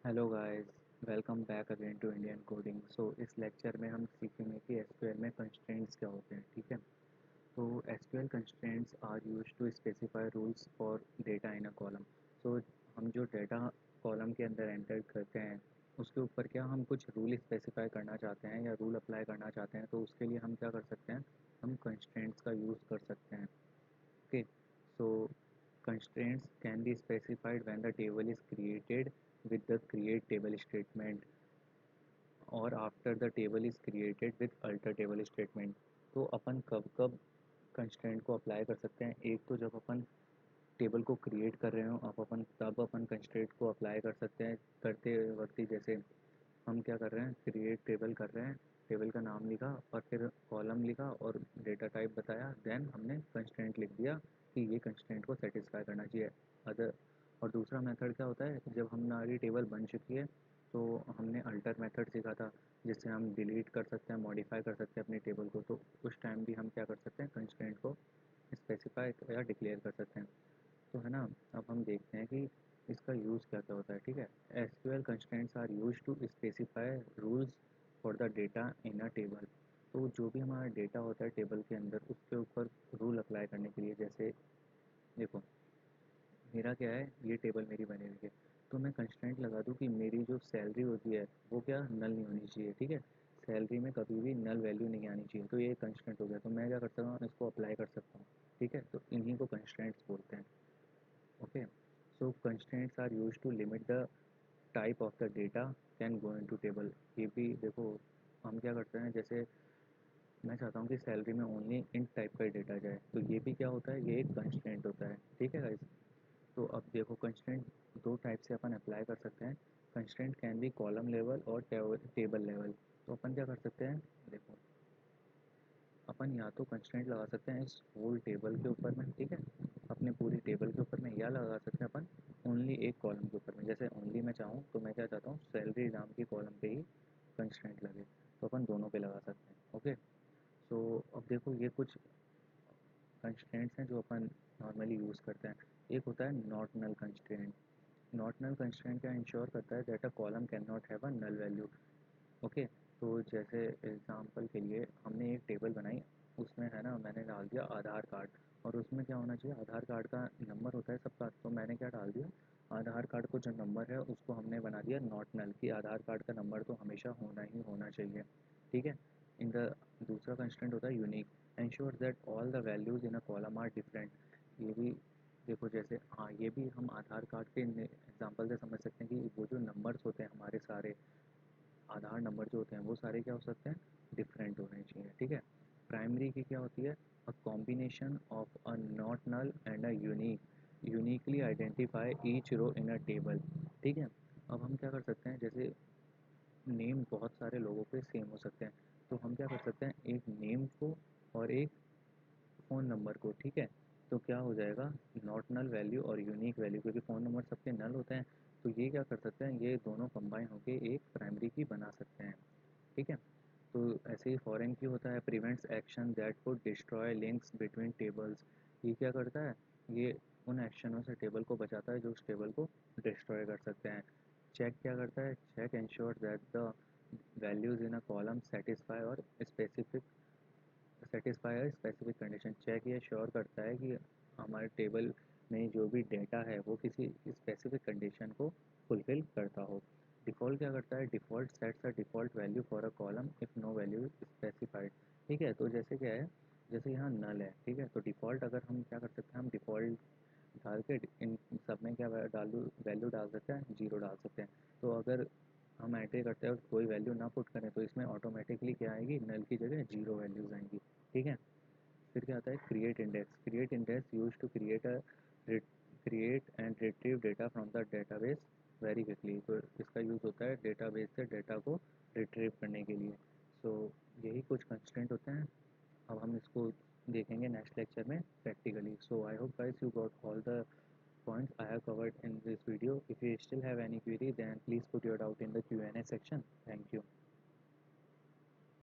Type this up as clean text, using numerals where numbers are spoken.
Hello guys, welcome back again to Indian coding. इस lecture में हम सीखेंगे कि एसक्यूएल में कंस्ट्रेंट्स क्या होते हैं। ठीक है, तो SQL constraints are used to specify rules for data in a column. So हम जो डेटा कॉलम के अंदर एंटर करते हैं उसके ऊपर क्या हम कुछ रूल स्पेसिफाई करना चाहते हैं या रूल अप्लाई करना चाहते हैं, तो उसके लिए हम क्या कर सकते हैं, हम कंस्ट्रेंट्स का यूज़ कर सकते हैं। Okay, so constraints can be specified when the table is created with the create table statement और after the table is created with alter table statement. तो अपन कब कब कंस्ट्रेंट को अप्लाई कर सकते हैं, एक तो जब अपन टेबल को क्रिएट कर रहे हो अब अपन तब अपन कंस्ट्रेंट को अप्लाई कर सकते हैं करते वक्त ही। जैसे हम क्या कर रहे हैं, क्रिएट टेबल कर रहे हैं, टेबल का नाम लिखा और फिर कॉलम लिखा और डेटा टाइप बताया, देन हमने कंस्ट्रेंट लिख दिया कि ये कंस्ट्रेंट को सेटिस्फाई करना चाहिए। अदर और दूसरा मेथड क्या होता है, जब हमारी टेबल बन चुकी है तो हमने अल्टर मेथड सीखा था जिससे हम डिलीट कर सकते हैं, मॉडिफाई कर सकते हैं अपनी टेबल को। तो उस टाइम भी हम क्या कर सकते हैं, कंस्ट्रेंट को स्पेसिफाई या डिक्लेयर कर सकते हैं। तो है ना, अब हम देखते हैं कि इसका यूज़ क्या क्या होता है। ठीक है, SQL constraints are use to specify rules for the data in a table. तो जो भी हमारा डेटा होता है टेबल के अंदर उसके ऊपर रूल अप्लाई करने के लिए, जैसे देखो मेरा क्या है, ये टेबल मेरी बनी हुई है, तो मैं कंस्ट्रेंट लगा दूँ कि मेरी जो सैलरी होती है वो क्या नल नहीं होनी चाहिए। ठीक है, सैलरी में कभी भी नल वैल्यू नहीं आनी चाहिए, तो ये कंस्ट्रेंट हो गया। तो मैं क्या कर सकता हूँ, इसको अप्लाई कर सकता हूँ। ठीक है, तो इन्हीं को कंस्ट्रेंट्स बोलते हैं। Okay, so constraints are used to limit the type of the data can go into table। ये भी देखो हम क्या करते हैं, जैसे मैं चाहता हूँ कि सैलरी में ओनली इन टाइप का डेटा जाए, तो ये भी क्या होता है, ये एक कंस्ट्रेंट होता है। ठीक है गाइस, तो अब देखो कंस्ट्रेंट दो टाइप से अपन अप्लाई कर सकते हैं। Constraint can be column level और टेबल लेवल। तो अपन क्या कर सकते हैं, देखो अपन या तो कंस्ट्रेंट लगा सकते हैं इस होल टेबल के ऊपर में। ठीक है, अपने पूरी टेबल के ऊपर में, या लगा सकते हैं अपन ओनली एक कॉलम के ऊपर में। जैसे ओनली मैं चाहूँ तो मैं क्या चाहता हूँ, सैलरी नाम की कॉलम पे ही कंस्ट्रेंट लगे, तो अपन दोनों पे लगा सकते हैं। ओके, सो अब देखो ये कुछ कंस्ट्रेंट्स हैं जो अपन नॉर्मली यूज़ करते हैं। एक होता है not null constraint. Not null constraint क्या इंश्योर करता है, that a column can not have a null value. Okay, तो जैसे एग्ज़ाम्पल के लिए हमने एक टेबल बनाई, उसमें है ना मैंने डाल दिया आधार कार्ड, और उसमें क्या होना चाहिए, आधार कार्ड का नंबर होता है सबका, तो मैंने क्या डाल दिया, आधार कार्ड को जो नंबर है उसको हमने बना दिया नॉट नल, कि आधार कार्ड का नंबर तो हमेशा होना ही होना चाहिए। ठीक है, इन द दूसरा कंस्ट्रेंट होता है unique, ensure that all the values in a column are different. ये भी देखो, जैसे हाँ ये भी हम आधार कार्ड के एग्जांपल से समझ सकते हैं कि वो जो नंबर्स होते हैं हमारे सारे आधार नंबर जो होते हैं वो सारे क्या हो सकते हैं, डिफरेंट होने चाहिए। ठीक है, प्राइमरी की क्या होती है, a combination of a not null and a uniquely identify each row in a table. ठीक है, अब हम क्या कर सकते हैं, जैसे नेम बहुत सारे लोगों के सेम हो सकते हैं, तो हम क्या कर सकते हैं, एक नेम को और एक फ़ोन नंबर को। ठीक है, तो क्या हो जाएगा, नॉट नल वैल्यू और यूनिक वैल्यू, क्योंकि फ़ोन नंबर सबके नल होते हैं, तो ये क्या कर सकते हैं, ये दोनों कंबाइन होकर एक प्राइमरी की बना सकते हैं। ठीक है, तो ऐसे ही फॉरेन की होता है, prevents action that would destroy links between tables. ये क्या करता है, ये उन एक्शनों से टेबल को बचाता है जो उस टेबल को डिस्ट्रॉय कर सकते हैं। चेक क्या करता है, check ensure that the values in a column satisfy specific condition. Check ये श्योर करता है कि हमारे टेबल में जो भी डेटा है वो किसी स्पेसिफिक कंडीशन को फुलफिल करता हो। डिफ़ॉल्ट क्या करता है, default sets a default value for a column if no value specified. ठीक है, तो जैसे क्या है, जैसे यहाँ नल है, ठीक है, तो डिफ़ॉल्ट अगर हम क्या कर सकते हैं, हम डिफ़ॉल्ट डाल के इन सब में क्या डालू वैल्यू डाल सकते हैं, जीरो डाल सकते हैं। तो अगर हम एंट्री करते हैं और कोई वैल्यू ना पुट करें तो इसमें ऑटोमेटिकली क्या आएगी, नल की जगह जीरो वैल्यूज़ आएंगी। ठीक है, फिर क्या आता है, create index. Create index use to create and retrieve data from the database very quickly. तो इसका यूज़ होता है डेटाबेस से डेटा को रिट्रीव करने के लिए। सो यही कुछ कंस्ट्रेंट होते हैं, अब हम इसको देखेंगे नेक्स्ट लेक्चर में practically. So I hope guys you got all the points I have covered in this video. If you still have any query, then please put your doubt in the Q&A section. Thank you.